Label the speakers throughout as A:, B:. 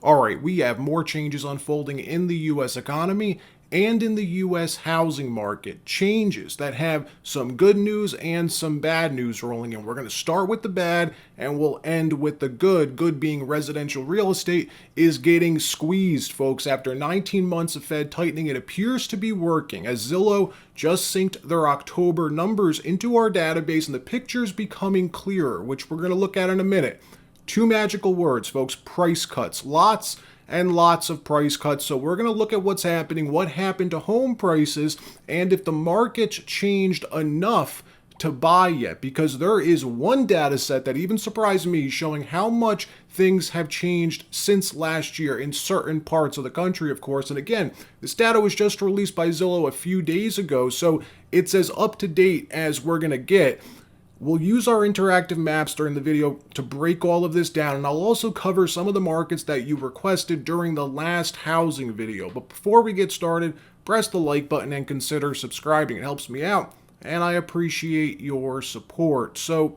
A: All right, we have more changes unfolding in the U.S. economy and in the U.S. housing market. Changes that have some good news and some bad news rolling in. We're going to start with the bad and we'll end with the good. Good being residential real estate is getting squeezed, folks. After 19 months of Fed tightening, it appears to be working as Zillow just synced their October numbers into our database and the picture's becoming clearer, which we're going to look at in a minute. Two magical words, folks: price cuts. Lots and lots of price cuts. So we're going to look at what's happening, what happened to home prices, and if the market's changed enough to buy yet. Because there is one data set that even surprised me showing how much things have changed since last year in certain parts of the country, of course. And again, this data was just released by Zillow a few days ago, so it's as up to date as we're going to get. We'll use our interactive maps during the video to break all of this down, and I'll also cover some of the markets that you requested during the last housing video. But before we get started, press the like button and consider subscribing. It helps me out, and I appreciate your support. So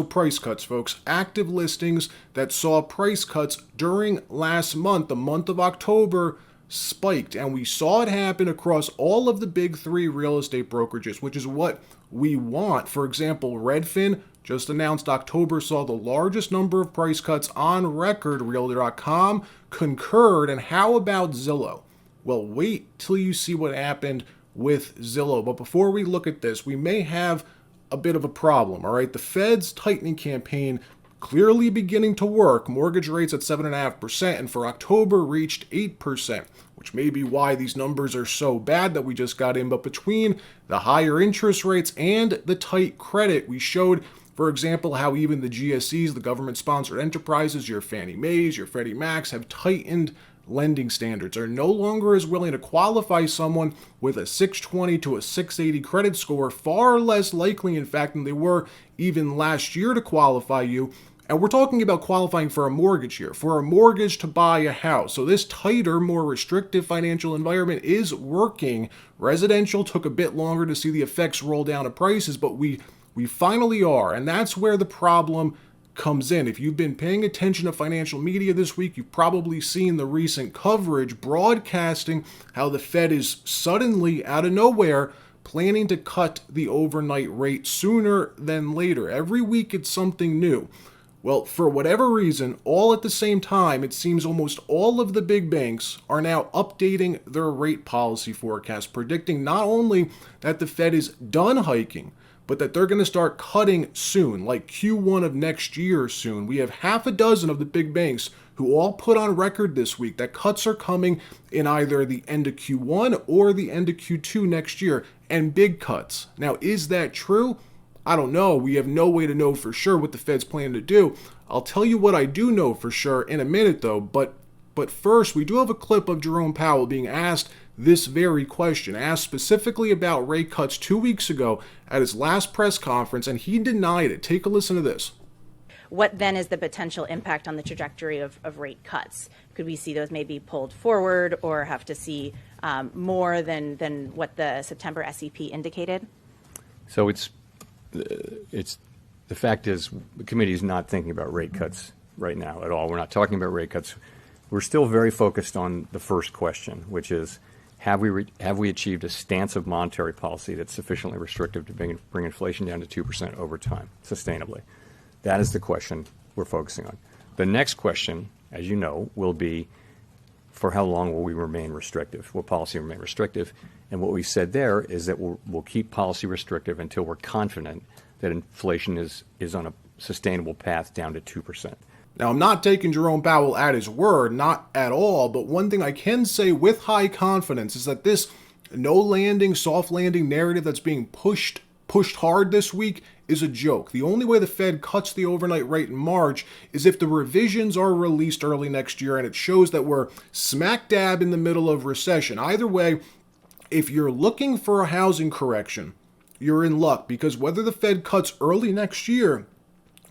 A: price cuts, folks. Active listings that saw price cuts during last month, the month of October, spiked, and we saw it happen across all of the big three real estate brokerages, which is what we want. For example, Redfin just announced October saw the largest number of price cuts on record. Realtor.com concurred. And how about Zillow? Well, wait till you see what happened with Zillow. But before we look at this, we may have a bit of a problem, all right? The Fed's tightening campaign clearly beginning to work. Mortgage rates at 7.5%, and for October reached 8%, which may be why these numbers are so bad that we just got in. But between the higher interest rates and the tight credit, we showed, for example, how even the GSEs, the government-sponsored enterprises, your Fannie Mae's, your Freddie Mac's, have tightened lending standards, are no longer as willing to qualify someone with a 620 to a 680 credit score, far less likely, in fact, than they were even last year to qualify you. And we're talking about qualifying for a mortgage here, for a mortgage to buy a house. So this tighter, more restrictive financial environment is working. Residential took a bit longer to see the effects roll down to prices, but we finally are. And that's where the problem comes in. If you've been paying attention to financial media this week, you've probably seen the recent coverage broadcasting how the Fed is suddenly, out of nowhere, planning to cut the overnight rate sooner than later. Every week it's something new. Well, for whatever reason, all at the same time, it seems almost all of the big banks are now updating their rate policy forecast, predicting not only that the Fed is done hiking, but that they're going to start cutting soon, like Q1 of next year soon. We have half a dozen of the big banks who all put on record this week that cuts are coming in either the end of Q1 or the end of Q2 next year, and big cuts. Now, is that true? I don't know. We have no way to know for sure what the Fed's planning to do. I'll tell you what I do know for sure in a minute, though. But first, we do have a clip of Jerome Powell being asked this very question, asked specifically about rate cuts 2 weeks ago at his last press conference, and he denied it. Take a listen to this.
B: What then is the potential impact on the trajectory of rate cuts? Could we see those maybe pulled forward or have to see more than what the September SEP indicated?
C: So the fact is the committee is not thinking about rate cuts right now at all. We're not talking about rate cuts. We're still very focused on the first question, which is have we achieved a stance of monetary policy that's sufficiently restrictive to bring inflation down to 2% over time, sustainably? That is the question we're focusing on. The next question, as you know, will be for how long will we remain restrictive? Will policy remain restrictive? And what we said there is that we'll keep policy restrictive until we're confident that inflation is on a sustainable path down to 2%.
A: Now, I'm not taking Jerome Powell at his word, not at all, but one thing I can say with high confidence is that this no landing, soft landing narrative that's being pushed hard this week is a joke. The only way the Fed cuts the overnight rate in March is if the revisions are released early next year and it shows that we're smack dab in the middle of recession. Either way, if you're looking for a housing correction, you're in luck, because whether the Fed cuts early next year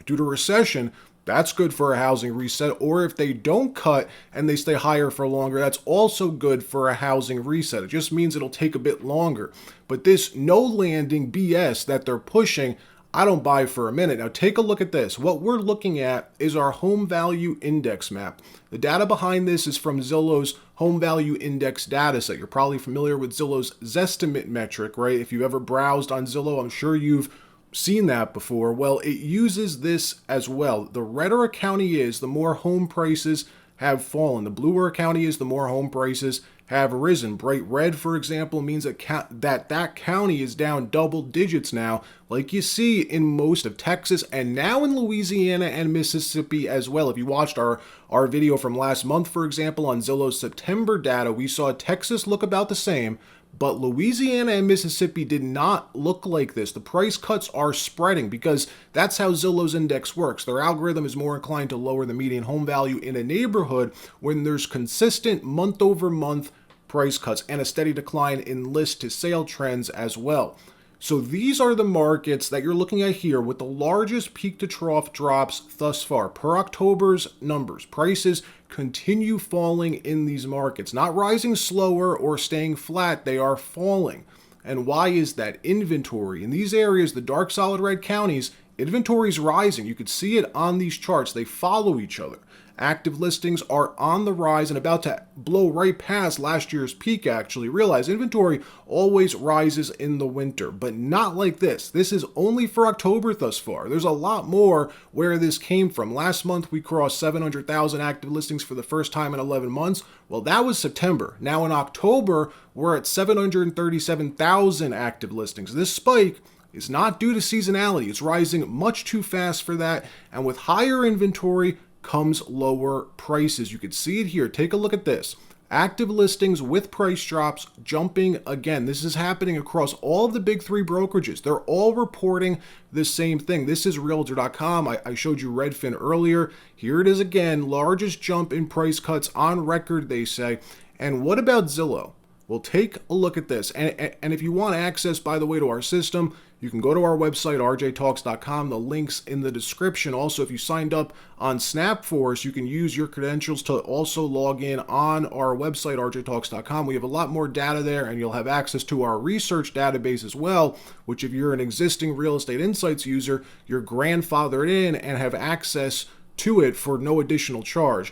A: due to recession, that's good for a housing reset. Or if they don't cut and they stay higher for longer, that's also good for a housing reset. It just means it'll take a bit longer. But this no landing BS that they're pushing, I don't buy for a minute. Now take a look at this. What we're looking at is our home value index map. The data behind this is from Zillow's home value index data set. You're probably familiar with Zillow's Zestimate metric, right? If you've ever browsed on Zillow, I'm sure you've seen that before. Well, it uses this as well. The redder a county is, the more home prices have fallen. The bluer a county is, the more home prices have risen. Bright red, for example, means that that county is down double digits now, like you see in most of Texas and now in Louisiana and Mississippi as well. If you watched our video from last month, for example, on Zillow's September data, we saw Texas look about the same, but Louisiana and Mississippi did not look like this. The price cuts are spreading because that's how Zillow's index works. Their algorithm is more inclined to lower the median home value in a neighborhood when there's consistent month-over-month price cuts and a steady decline in list to sale trends as well. So these are the markets that you're looking at here with the largest peak to trough drops thus far. Per October's numbers, prices continue falling in these markets, not rising slower or staying flat, they are falling. And why is that? Inventory. In these areas, the dark solid red counties, inventory is rising. You could see it on these charts. They follow each other. Active listings are on the rise and about to blow right past last year's peak, actually. Realize inventory always rises in the winter, but not like this. This is only for October thus far. There's a lot more where this came from. Last month, we crossed 700,000 active listings for the first time in 11 months. Well, that was September. Now in October, we're at 737,000 active listings. This spike is not due to seasonality. It's rising much too fast for that. And with higher inventory comes lower prices. You can see it here. Take a look at this. Active listings with price drops jumping again. This is happening across all of the big three brokerages. They're all reporting the same thing. This is Realtor.com. I showed you Redfin earlier. Here it is again. Largest jump in price cuts on record, they say. And what about Zillow? Well, take a look at this. And if you want access, by the way, to our system, you can go to our website, rjtalks.com. The link's in the description. Also, if you signed up on SnapForce, you can use your credentials to also log in on our website, rjtalks.com. We have a lot more data there, and you'll have access to our research database as well, which if you're an existing Real Estate Insights user, you're grandfathered in and have access to it for no additional charge.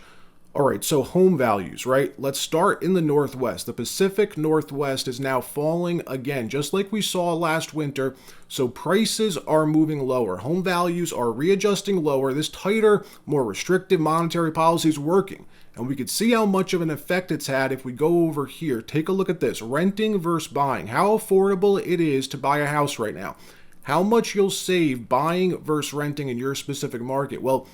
A: All right, so home values, right? Let's start in the Northwest. The Pacific Northwest is now falling again, just like we saw last winter. So prices are moving lower. Home values are readjusting lower. This tighter, more restrictive monetary policy is working. And we could see how much of an effect it's had if we go over here. Take a look at this. Renting versus buying. How affordable it is to buy a house right now. How much you'll save buying versus renting in your specific market. Well,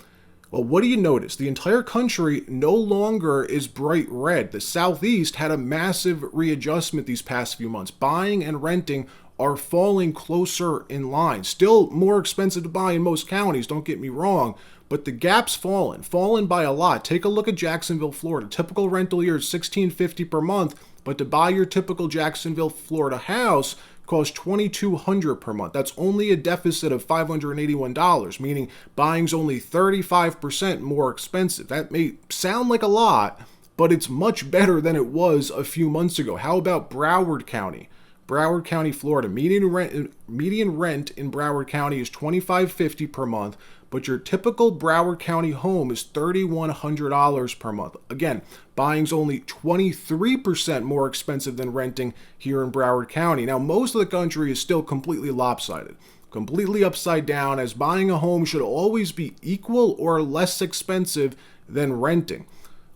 A: what do you notice? The entire country no longer is bright red. The Southeast had a massive readjustment these past few months. Buying and renting are falling closer in line. Still more expensive to buy in most counties, don't get me wrong, but the gap's fallen by a lot. Take a look at Jacksonville, Florida. Typical rental year is $1,650 per month, but to buy your typical Jacksonville, Florida house costs $2,200 per month. That's only a deficit of $581, meaning buying's only 35% more expensive. That may sound like a lot, but it's much better than it was a few months ago. How about Broward County? Broward County, Florida. Median rent in Broward County is $2,550 per month, but your typical Broward County home is $3,100 per month. Again, buying's only 23% more expensive than renting here in Broward County. Now, most of the country is still completely lopsided, completely upside down, as buying a home should always be equal or less expensive than renting.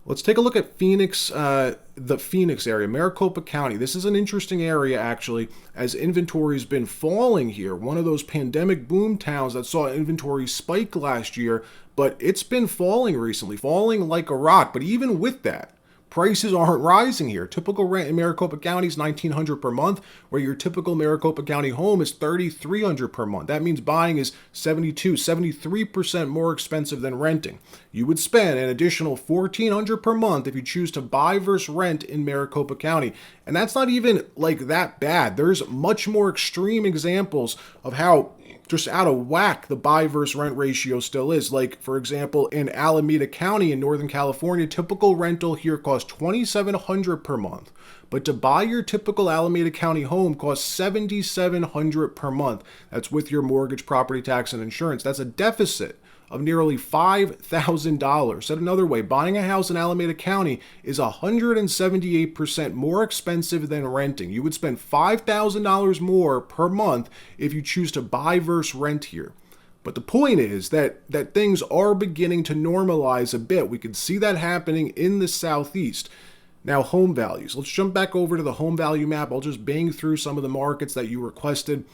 A: Let's take a look at Phoenix, the Phoenix area, Maricopa County. This is an interesting area, actually, as inventory has been falling here. One of those pandemic boom towns that saw inventory spike last year, but it's been falling recently, falling like a rock. But even with that, prices aren't rising here. Typical rent in Maricopa County is $1,900 per month, where your typical Maricopa County home is $3,300 per month. That means buying is 73% more expensive than renting. You would spend an additional $1,400 per month if you choose to buy versus rent in Maricopa County. And that's not even like that bad. There's much more extreme examples of how just out of whack the buy versus rent ratio still is. Like, for example, in Alameda County in Northern California, typical rental here costs $2,700 per month. But to buy your typical Alameda County home costs $7,700 per month. That's with your mortgage, property tax, and insurance. That's a deficit of nearly $5,000. Said another way, buying a house in Alameda County is 178% more expensive than renting. You would spend $5,000 more per month if you choose to buy versus rent here. But the point is that things are beginning to normalize a bit. We can see that happening in the Southeast. Now, home values. Let's jump back over to the home value map. I'll just bang through some of the markets that you requested.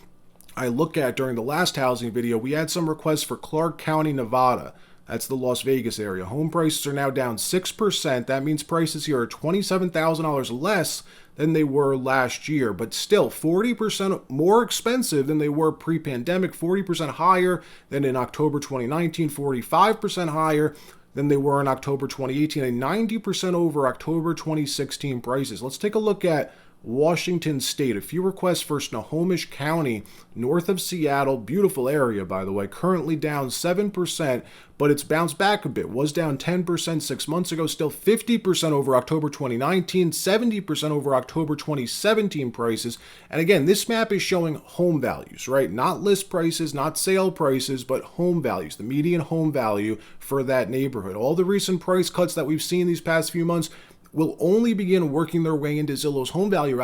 A: I look at during the last housing video, we had some requests for Clark County, Nevada. That's the Las Vegas area. Home prices are now down 6%. That means prices here are $27,000 less than they were last year, but still 40% more expensive than they were pre-pandemic, 40% higher than in October 2019, 45% higher than they were in October 2018, and 90% over October 2016 prices. Let's take a look at Washington State. A few requests for Snohomish County, north of Seattle. Beautiful area, by the way. Currently down 7%, but it's bounced back a bit. Was down 10% 6 months ago. Still 50% over October 2019, 70% over October 2017 prices. And again, this map is showing home values, right? Not list prices, not sale prices, but home values, the median home value for that neighborhood. All the recent price cuts that we've seen these past few months will only begin working their way into Zillow's home value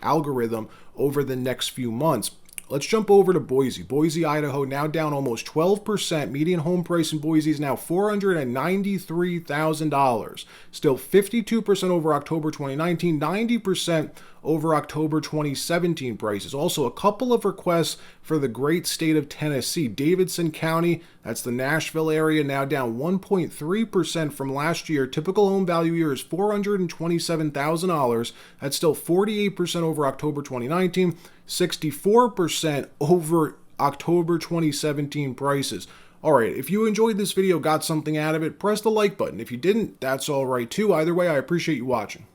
A: algorithm over the next few months. Let's jump over to Boise. Boise, Idaho, now down almost 12%. Median home price in Boise is now $493,000. Still 52% over October 2019, 90% over October 2017 prices. Also, a couple of requests for the great state of Tennessee. Davidson County, that's the Nashville area, now down 1.3% from last year. Typical home value here is $427,000. That's still 48% over October 2019, 64% over October 2017 prices. Alright, if you enjoyed this video, got something out of it, press the like button. If you didn't, that's alright too. Either way, I appreciate you watching.